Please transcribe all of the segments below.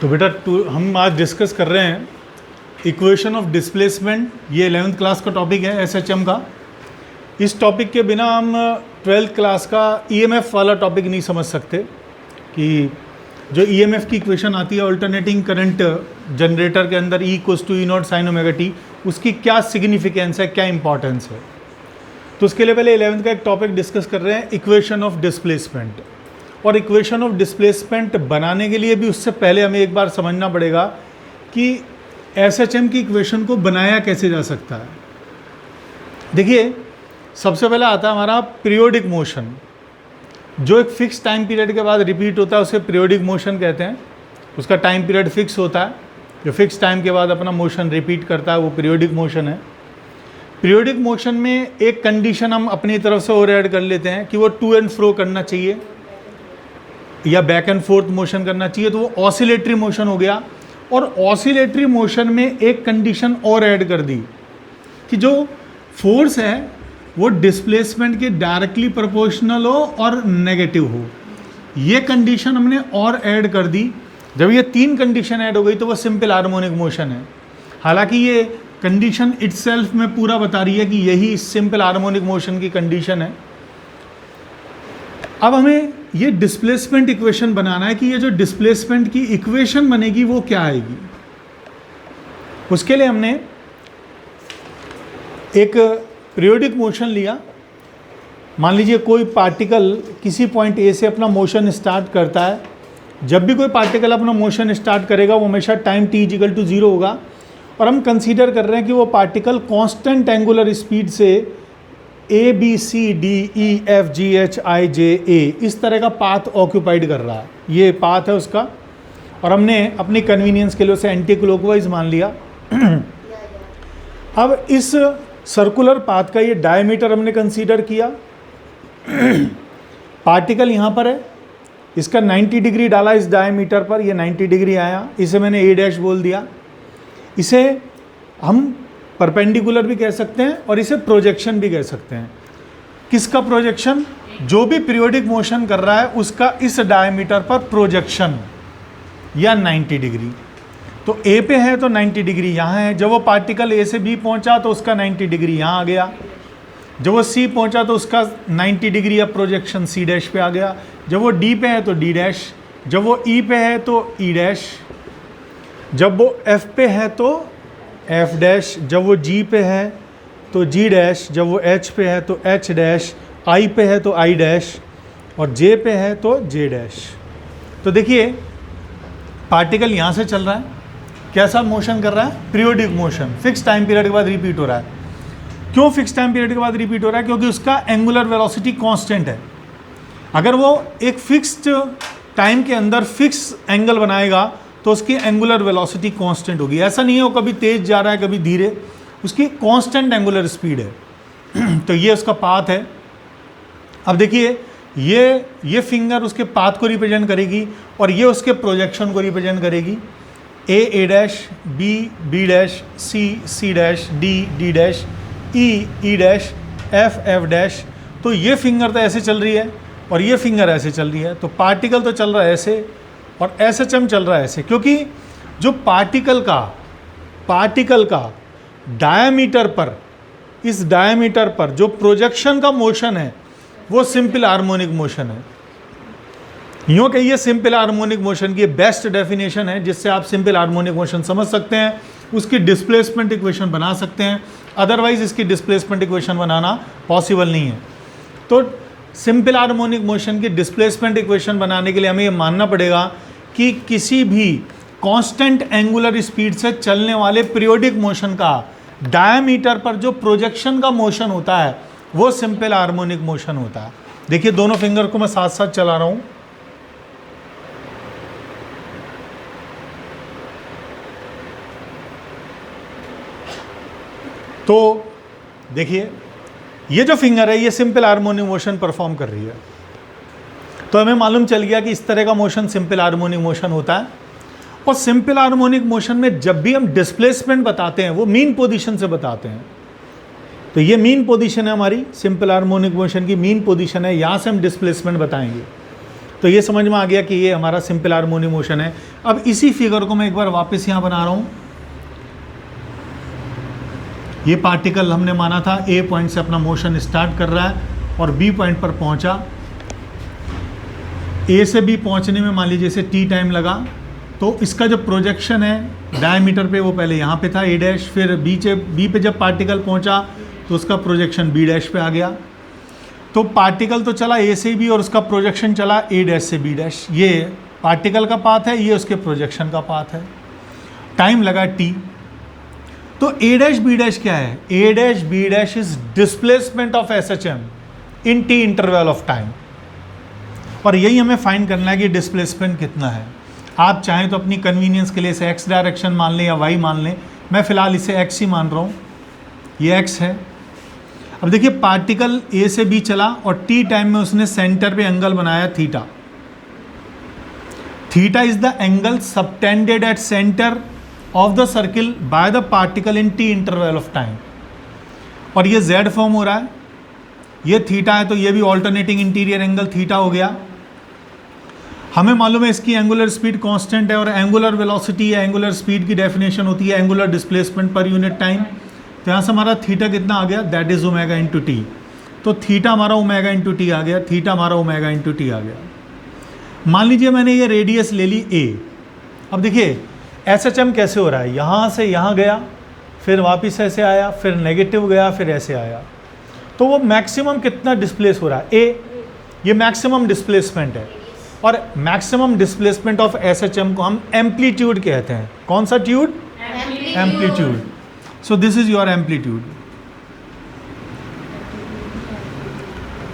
तो बेटा हम आज डिस्कस कर रहे हैं इक्वेशन ऑफ डिस्प्लेसमेंट। ये 11th क्लास का टॉपिक है एसएचएम का। इस टॉपिक के बिना हम 12th क्लास का ईएमएफ वाला टॉपिक नहीं समझ सकते कि जो ईएमएफ की इक्वेशन आती है अल्टरनेटिंग करंट जनरेटर के अंदर E = E0 sin omega t, उसकी क्या सिग्निफिकेंस है, क्या इंपॉर्टेंस है। तो उसके लिए पहले 11th का एक टॉपिक डिस्कस कर रहे हैं, इक्वेशन ऑफ डिस्प्लेसमेंट। और इक्वेशन ऑफ डिस्प्लेसमेंट बनाने के लिए भी उससे पहले हमें एक बार समझना पड़ेगा कि एसएचएम की इक्वेशन को बनाया कैसे जा सकता है। देखिए, सबसे पहले आता है हमारा पीरियोडिक मोशन, जो एक फिक्स टाइम पीरियड के बाद रिपीट होता है, उसे पीरियोडिक मोशन कहते हैं। उसका टाइम पीरियड फिक्स होता है, जो फिक्स टाइम के बाद अपना मोशन रिपीट करता है, वो पीरियोडिक मोशन है। पीरियोडिक मोशन में एक कंडीशन हम अपनी तरफ से और ऐड कर लेते हैं कि वो टू एंड फ्रो करना चाहिए या बैक एंड फोर्थ मोशन करना चाहिए, तो वो ऑसिलेटरी मोशन हो गया। और ऑसिलेटरी मोशन में एक कंडीशन और ऐड कर दी कि जो फोर्स है वो डिस्प्लेसमेंट के डायरेक्टली प्रोपोर्शनल हो और नेगेटिव हो। ये कंडीशन हमने और ऐड कर दी। जब ये तीन कंडीशन ऐड हो गई तो वो सिंपल हार्मोनिक मोशन है। हालांकि ये कंडीशन इटसेल्फ में पूरा बता रही है कि यही सिंपल हार्मोनिक मोशन की कंडीशन है। अब हमें ये डिस्प्लेसमेंट इक्वेशन बनाना है कि ये जो डिस्प्लेसमेंट की इक्वेशन बनेगी वो क्या आएगी। उसके लिए हमने एक पीरियोडिक मोशन लिया। मान लीजिए कोई पार्टिकल किसी पॉइंट ए से अपना मोशन स्टार्ट करता है। जब भी कोई पार्टिकल अपना मोशन स्टार्ट करेगा वो हमेशा टाइम t = 0 होगा। और हम कंसीडर कर रहे हैं कि वो पार्टिकल कांस्टेंट एंगुलर स्पीड से ABCDEFGHIJA इस तरह का पाथ ऑक्यूपाइड कर रहा है। ये पाथ है उसका, और हमने अपनी कन्वीनियंस के लिए उसे एंटी क्लॉकवाइज मान लिया। अब इस सर्कुलर पाथ का ये डायमीटर हमने कंसीडर किया। पार्टिकल यहाँ पर है, इसका 90 डिग्री डाला इस डायमीटर पर, ये 90 डिग्री आया, इसे मैंने A' बोल दिया। इसे हम परपेंडिकुलर भी कह सकते हैं और इसे प्रोजेक्शन भी कह सकते हैं। किसका प्रोजेक्शन? जो भी पीरियोडिक मोशन कर रहा है उसका इस डायमीटर पर प्रोजेक्शन या 90 डिग्री। तो A पे है तो 90 डिग्री यहाँ है। जब वो पार्टिकल A से B पहुँचा तो उसका 90 डिग्री यहाँ आ गया। जब वो C पहुँचा तो उसका 90 डिग्री या प्रोजेक्शन C' पे आ गया। जब वो D पे है तो D', जब वो E पे है तो E', जब वो F पे है तो F', जब वो G पे है तो G', जब वो H पे है तो H', I पे है तो I', और J पे है तो J'। तो देखिए, पार्टिकल यहाँ से चल रहा है, कैसा मोशन कर रहा है? Periodic motion, fix time period के बाद रिपीट हो रहा है। क्यों फिक्स टाइम पीरियड के बाद रिपीट हो रहा है? क्योंकि उसका एंगुलर वेलोसिटी कांस्टेंट है। अगर वो एक फिक्स्ड टाइम के अंदर फिक्स एंगल बनाएगा तो उसकी एंगुलर वेलोसिटी कांस्टेंट होगी। ऐसा नहीं है वो कभी तेज जा रहा है कभी धीरे, उसकी कांस्टेंट एंगुलर स्पीड है। तो ये उसका पाथ है। अब देखिए, ये फिंगर उसके पाथ को रिप्रेजेंट करेगी और ये उसके प्रोजेक्शन को रिप्रेजेंट करेगी। A' B C D E F। तो ये फिंगर तो ऐसे चल रही है और ये फिंगर ऐसे चल रही है। तो पार्टिकल तो चल रहा है ऐसे और एसएचएम चल रहा है ऐसे, क्योंकि जो पार्टिकल का डायमीटर पर, इस डायमीटर पर जो प्रोजेक्शन का मोशन है वो सिंपल हार्मोनिक मोशन है। यूँ कहिए, सिंपल हार्मोनिक मोशन की बेस्ट डेफिनेशन है जिससे आप सिंपल हार्मोनिक मोशन समझ सकते हैं, उसकी डिस्प्लेसमेंट इक्वेशन बना सकते हैं। अदरवाइज इसकी डिस्प्लेसमेंट इक्वेशन बनाना पॉसिबल नहीं है। तो सिंपल हार्मोनिक मोशन की डिस्प्लेसमेंट इक्वेशन बनाने के लिए हमें ये मानना पड़ेगा कि किसी भी कांस्टेंट एंगुलर स्पीड से चलने वाले पीरियोडिक मोशन का डायमीटर पर जो प्रोजेक्शन का मोशन होता है वो सिंपल हार्मोनिक मोशन होता है। देखिए, दोनों फिंगर को मैं साथ साथ चला रहा हूं। तो देखिए, ये जो फिंगर है ये सिंपल हार्मोनिक मोशन परफॉर्म कर रही है। तो हमें मालूम चल गया कि इस तरह का मोशन सिंपल हार्मोनिक मोशन होता है। और सिंपल हार्मोनिक मोशन में जब भी हम डिस्प्लेसमेंट बताते हैं वो मीन पोजीशन से बताते हैं। तो ये मीन पोजीशन है हमारी, सिंपल हार्मोनिक मोशन की मीन पोजीशन है, यहाँ से हम डिस्प्लेसमेंट बताएंगे। तो ये समझ में आ गया कि ये हमारा सिंपल हार्मोनिक मोशन है। अब इसी फिगर को मैं एक बार वापस यहाँ बना रहा हूँ। ये पार्टिकल हमने माना था ए पॉइंट से अपना मोशन स्टार्ट कर रहा है और बी पॉइंट पर पहुँचा। ए से बी पहुँचने में मान लीजिए इसे टी टाइम लगा, तो इसका जो प्रोजेक्शन है डायमीटर पे वो पहले यहाँ पे था ए डैश, फिर बी पे जब पार्टिकल पहुँचा तो उसका प्रोजेक्शन बी डैश पे आ गया। तो पार्टिकल तो चला ए से बी और उसका प्रोजेक्शन चला ए डैश से बी डैश। ये पार्टिकल का पाथ है, ये उसके प्रोजेक्शन का पाथ है। टाइम लगा टी। तो ए डैश बी डैश क्या है? A dash B dash is displacement of S H M in T interval of time. और यही हमें फाइंड करना है कि डिस्प्लेसमेंट कितना है। आप चाहें तो अपनी कन्वीनियंस के लिए इसे एक्स डायरेक्शन मान लें या वाई मान लें। मैं फ़िलहाल इसे एक्स ही मान रहा हूँ, ये एक्स है। अब देखिए पार्टिकल ए से बी चला और टी टाइम में उसने सेंटर पे एंगल बनाया theta. Theta is the angle subtended at centre of the circle by the particle in T interval of time. और ये जेड फॉर्म हो रहा है, ये थीटा है तो ये भी ऑल्टरनेटिंग इंटीरियर एंगल थीटा हो गया। हमें मालूम है इसकी एंगुलर स्पीड कांस्टेंट है और एंगुलर वेलोसिटी या एंगुलर स्पीड की डेफिनेशन होती है angular displacement per unit time. तो यहाँ से हमारा थीटा कितना आ गया? That is omega into T. तो थीटा हमारा ओमेगा इंटू टी आ गया, थीटा हमारा ओमेगा इंटू टी आ गया। मान लीजिए मैंने ये रेडियस ले ली ए। अब देखिए एस एच एम कैसे हो रहा है, यहाँ से यहाँ गया, फिर वापस ऐसे आया, फिर नेगेटिव गया, फिर ऐसे आया। तो वो मैक्सिमम कितना डिस्प्लेस हो रहा है? ए। ये मैक्सिमम डिस्प्लेसमेंट है और maximum displacement of S H M को हम एम्पलीट्यूड कहते हैं। कौन सा ट्यूड? Amplitude. So this is your amplitude.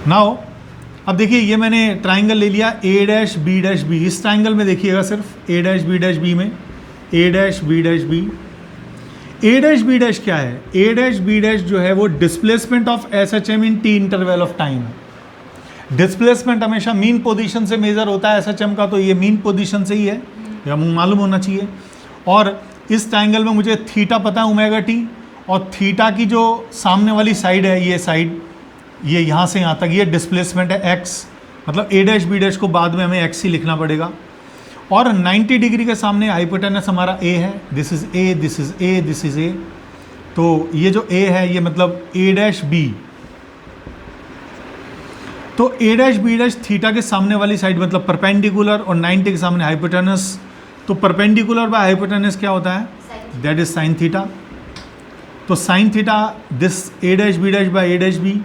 Now अब देखिए ये मैंने ट्राइंगल ले लिया A dash B dash B. इस ट्राइंगल में देखिएगा सिर्फ A dash B dash B में A dash B dash B. A dash B dash क्या है? ए डैश बी डैश जो है वो displacement of S H M in T interval of time है। डिस्प्लेसमेंट हमेशा मीन पोजीशन से measure होता है एस एच एम का, तो ये मीन पोजीशन से ही है, या मालूम होना चाहिए। और इस ट्राइंगल में मुझे थीटा पता है ओमेगा टी, और थीटा की जो सामने वाली साइड है ये साइड, ये यहाँ से यहाँ तक ये डिस्प्लेसमेंट है एक्स। मतलब ए डैश बी डैश को बाद में हमें एक्स ही लिखना पड़ेगा। और 90 डिग्री के सामने हाइपोटेनस हमारा ए है। This is a, this is a, this is a. तो ये जो ए है ये मतलब ए डैश बी। तो ए डैश बी डैश थीटा के सामने वाली साइड मतलब परपेंडिकुलर और 90 के सामने हाइपोटेनस। तो परपेंडिकुलर बाय हाइपोटेनस क्या होता है? That is sine theta. तो sine theta this A dash B dash by A dash B.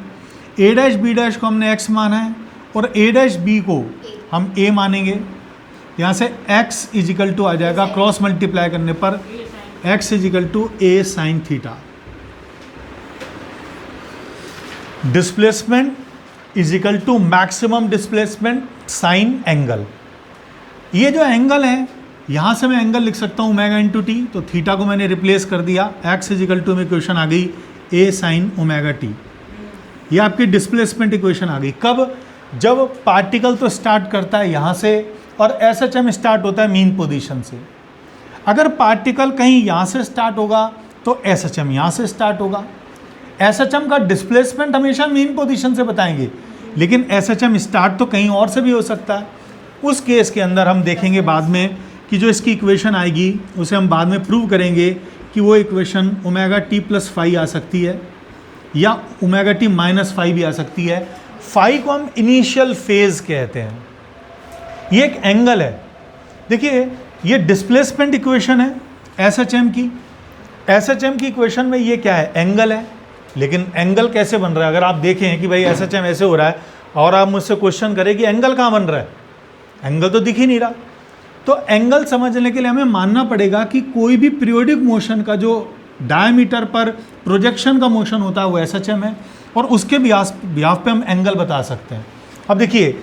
A dash B dash को हमने एक्स माना है और ए डैश बी को हम ए मानेंगे। यहाँ से x इजिकल टू आ जाएगा, क्रॉस मल्टीप्लाई करने पर x equal to A sine theta. Displacement equal to maximum displacement sine angle. ये जो एंगल है यहाँ से मैं एंगल लिख सकता हूँ ओमेगा इंटू टी। तो थीटा को मैंने रिप्लेस कर दिया, x इजिकल टू में इक्वेशन आ गई ए साइन ओमेगा टी। ये आपकी डिस्प्लेसमेंट इक्वेशन आ गई। कब? जब पार्टिकल तो स्टार्ट करता है यहाँ से और एस एच एम स्टार्ट होता है मीन पोजीशन से। अगर पार्टिकल कहीं यहाँ से स्टार्ट होगा तो एस एच एम यहाँ से स्टार्ट होगा। एस एच एम का डिस्प्लेसमेंट हमेशा मीन पोजीशन से बताएंगे, लेकिन एस एच एम स्टार्ट तो कहीं और से भी हो सकता है। उस केस के अंदर हम देखेंगे बाद में कि जो इसकी इक्वेशन आएगी उसे हम बाद में प्रूव करेंगे कि वो equation omega T plus phi आ सकती है या ओमेगा टी माइनस फाई भी आ सकती है। फाई को हम इनिशियल फेज कहते हैं। ये एक एंगल है। देखिए ये डिस्प्लेसमेंट इक्वेशन है एस एच एम की। एस एच एम की इक्वेशन में ये क्या है? एंगल है। लेकिन एंगल कैसे बन रहा है? अगर आप देखें कि भाई एस एच एम ऐसे हो रहा है और आप मुझसे क्वेश्चन करें कि एंगल कहाँ बन रहा है, एंगल तो दिख ही नहीं रहा। तो एंगल समझने के लिए हमें मानना पड़ेगा कि कोई भी पीरियोडिक मोशन का जो डायमीटर पर प्रोजेक्शन का मोशन होता है वो एस एच एम है, और उसके बिहाफ पे हम एंगल बता सकते हैं। अब देखिए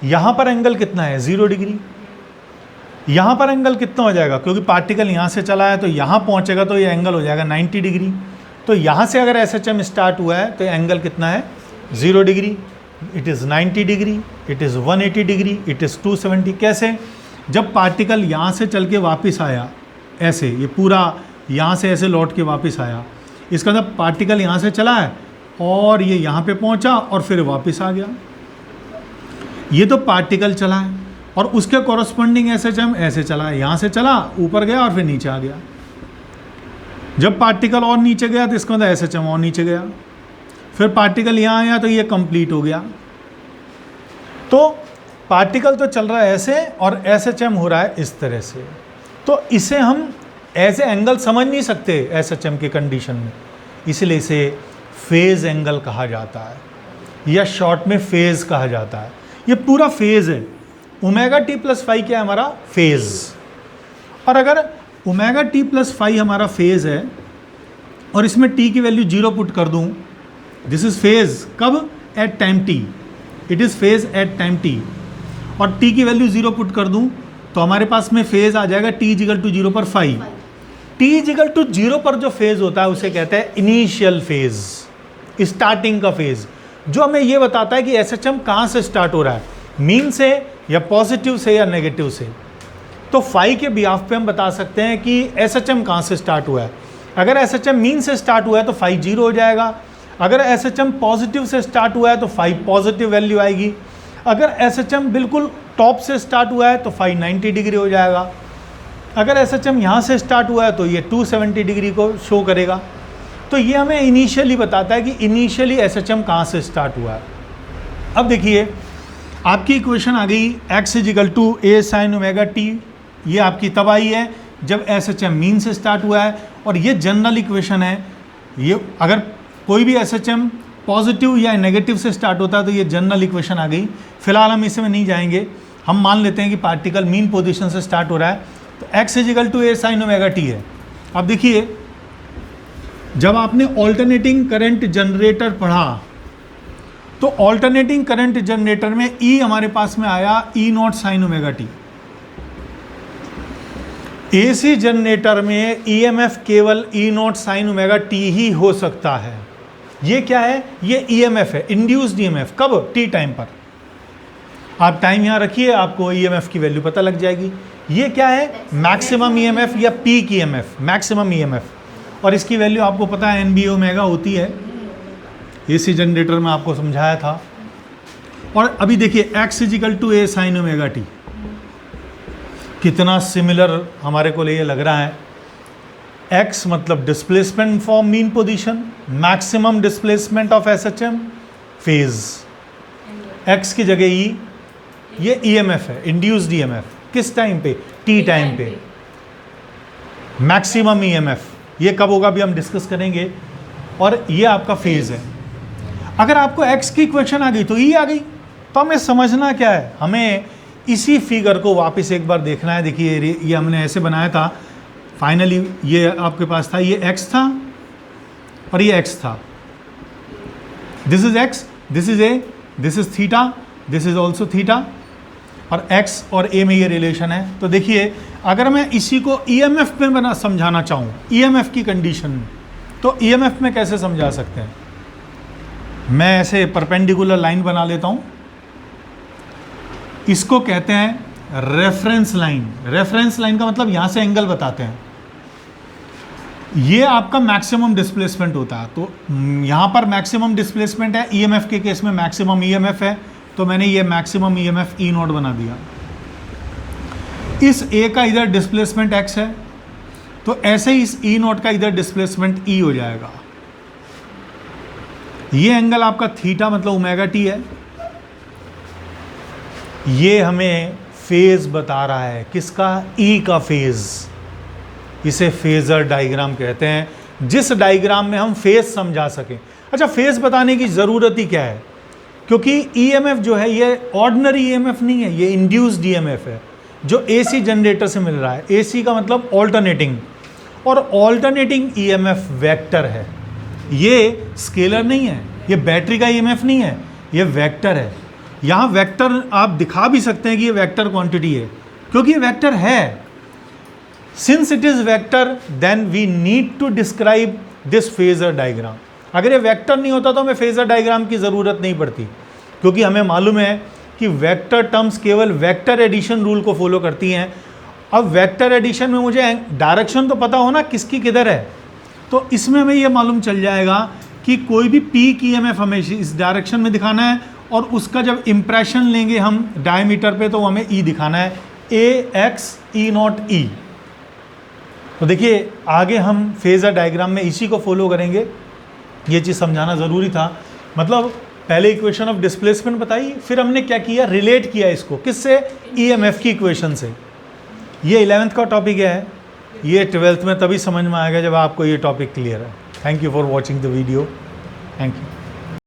यहाँ पर एंगल कितना है? 0 डिग्री। यहाँ पर एंगल कितना हो जाएगा? क्योंकि पार्टिकल यहाँ से चला है तो यहाँ पहुँचेगा तो ये एंगल हो जाएगा 90 डिग्री। तो यहाँ से अगर एस एच एम स्टार्ट हुआ है तो एंगल कितना है? 0 degree. It is 90 degree, it is 180 degree, it is 270। कैसे? जब पार्टिकल यहाँ से चल के वापस आया, ऐसे ये पूरा यहाँ से ऐसे लौट के वापस आया, इसका मतलब पार्टिकल यहाँ से चला है और ये यहाँ पे पहुँचा और फिर वापस आ गया। ये तो पार्टिकल चला है। और उसके कॉरस्पॉन्डिंग SHM ऐसे चला, यहाँ से चला ऊपर गया और फिर नीचे आ गया। जब पार्टिकल और नीचे गया तो इसका मतलब SHM और नीचे गया, फिर पार्टिकल यहाँ आया तो ये कंप्लीट हो गया। तो पार्टिकल तो चल रहा है ऐसे और SHM हो रहा है इस तरह से। तो इसे हम ऐसे एंगल समझ नहीं सकते SHM के कंडीशन में, इसलिए इसे फेज एंगल कहा जाता है या शॉर्ट में फेज कहा जाता है। ये पूरा फेज है। ओमेगा टी प्लस फाई क्या है? हमारा फेज। और अगर ओमेगा टी प्लस फाई हमारा फेज है और इसमें टी की वैल्यू 0 पुट कर दूं, दिस इज फेज। कब? At time T. It is phase at time T. और टी की वैल्यू 0 पुट कर दूं तो हमारे पास में फेज आ जाएगा टी इजिकल टू 0 पर फाई। टी इजिकल टू 0 पर जो फेज होता है उसे कहते हैं इनिशियल फेज, स्टार्टिंग का फेज, जो हमें ये बताता है कि SHM कहाँ से स्टार्ट हो रहा है, मीन से या पॉजिटिव से या नेगेटिव से। तो फाई के बिहाफ पे हम बता सकते हैं कि SHM कहाँ से स्टार्ट हुआ है। अगर SHM मीन से स्टार्ट हुआ है तो फाई 0 हो जाएगा। अगर SHM पॉजिटिव से स्टार्ट हुआ है तो फाई पॉजिटिव वैल्यू आएगी। अगर SHM बिल्कुल टॉप से स्टार्ट हुआ है तो फाई 90 डिग्री हो जाएगा। अगर SHM यहाँ से स्टार्ट हुआ है तो ये 270 डिग्री को शो करेगा। तो ये हमें इनिशियली बताता है कि इनिशियली SHM कहाँ से स्टार्ट हुआ है। अब देखिए आपकी इक्वेशन आ गई x equal to a sine omega T. ये आपकी तब आई है जब SHM मीन से स्टार्ट हुआ है और ये जनरल इक्वेशन है। ये अगर कोई भी SHM पॉजिटिव या नेगेटिव से स्टार्ट होता है तो ये जनरल इक्वेशन आ गई। फिलहाल हम इसमें नहीं जाएंगे, हम मान लेते हैं कि पार्टिकल मीन पोजीशन से स्टार्ट हो रहा है तो x equal to a sine omega T है। अब देखिए जब आपने ऑल्टरनेटिंग करंट जनरेटर पढ़ा तो ऑल्टरनेटिंग करंट जनरेटर में E हमारे पास में आया E0 sign omega T. AC generator में EMF केवल E0 साइन ओमेगा टी ही हो सकता है। ये क्या है? ये EMF है, इंड्यूस्ड EMF। कब? टी टाइम पर। आप टाइम यहाँ रखिए, आपको EMF की वैल्यू पता लग जाएगी। ये क्या है? मैक्सिमम EMF या पीक EMF, मैक्सिमम EMF। और इसकी वैल्यू आपको पता है NB ओमेगा होती है। AC जनरेटर में आपको समझाया था। और अभी देखिए x equal to a sine omega T, कितना सिमिलर हमारे को ये लग रहा है। x मतलब displacement from mean position, maximum displacement of SHM, phase. x की जगह E, ये EMF है, इंड्यूस्ड EMF। किस टाइम पे? t टाइम पे। मैक्सिमम EMF ये कब होगा अभी हम डिस्कस करेंगे। और ये आपका फेज है। अगर आपको x की इक्वेशन आ गई तो E आ गई। तो हमें समझना क्या है? हमें इसी फिगर को वापस एक बार देखना है। देखिए ये हमने ऐसे बनाया था, फाइनली ये आपके पास था, ये x था और ये x था। This is x, this is a, this is theta, this is also theta, और x और a में ये रिलेशन है। तो देखिए अगर मैं इसी को EMF में बना समझाना चाहूँ, EMF की कंडीशन में, तो EMF में कैसे समझा सकते हैं? मैं ऐसे परपेंडिकुलर लाइन बना लेता हूँ, इसको कहते हैं रेफरेंस लाइन। रेफरेंस लाइन का मतलब यहाँ से एंगल बताते हैं। ये आपका मैक्सिमम डिस्प्लेसमेंट होता है। तो यहाँ पर मैक्सिमम डिस्प्लेसमेंट है, EMF के केस में मैक्सिमम EMF है, तो मैंने ये मैक्सिमम EMF E0 बना दिया। इस A का इधर डिस्प्लेसमेंट x है, तो ऐसे ही इस E0 का इधर डिस्प्लेसमेंट E हो जाएगा। ये एंगल आपका थीटा मतलब ओमेगा टी है। ये हमें फेज बता रहा है, किसका? E का फेज। इसे फेजर डायग्राम कहते हैं, जिस डायग्राम में हम फेज समझा सकें। अच्छा, फेज बताने की ज़रूरत ही क्या है? क्योंकि EMF जो है ये ऑर्डिनरी EMF नहीं है, ये इंड्यूस्ड EMF है जो AC जनरेटर से मिल रहा है। AC का मतलब ऑल्टरनेटिंग, और ऑल्टरनेटिंग EMF वेक्टर है। ये स्केलर नहीं है, ये बैटरी का EMF नहीं है, ये वेक्टर है। यहाँ वेक्टर आप दिखा भी सकते हैं कि ये वेक्टर क्वांटिटी है, क्योंकि ये वेक्टर है। Since it is vector then we need to describe this phasor diagram. अगर ये वेक्टर नहीं होता तो हमें फेजर डायग्राम की ज़रूरत नहीं पड़ती, क्योंकि हमें मालूम है कि वेक्टर टर्म्स केवल वेक्टर एडिशन रूल को फॉलो करती हैं। अब वेक्टर एडिशन में मुझे डायरेक्शन तो पता हो ना किसकी किधर है, तो इसमें हमें ये मालूम चल जाएगा कि कोई भी पीक EMF हमें इस डायरेक्शन में दिखाना है और उसका जब इम्प्रेशन लेंगे हम डायमीटर पे तो हमें ई दिखाना है, ए एक्स ई नॉट ई। तो देखिए आगे हम फेजर डायग्राम में इसी को फॉलो करेंगे, ये चीज़ समझाना ज़रूरी था। मतलब पहले इक्वेशन ऑफ डिस्प्लेसमेंट बताई, फिर हमने क्या किया, रिलेट किया इसको किससे, ईएमएफ की इक्वेशन से। ये 11th का टॉपिक है, ये 12th में तभी समझ में आएगा जब आपको ये टॉपिक क्लियर है। Thank you for watching the video, thank you.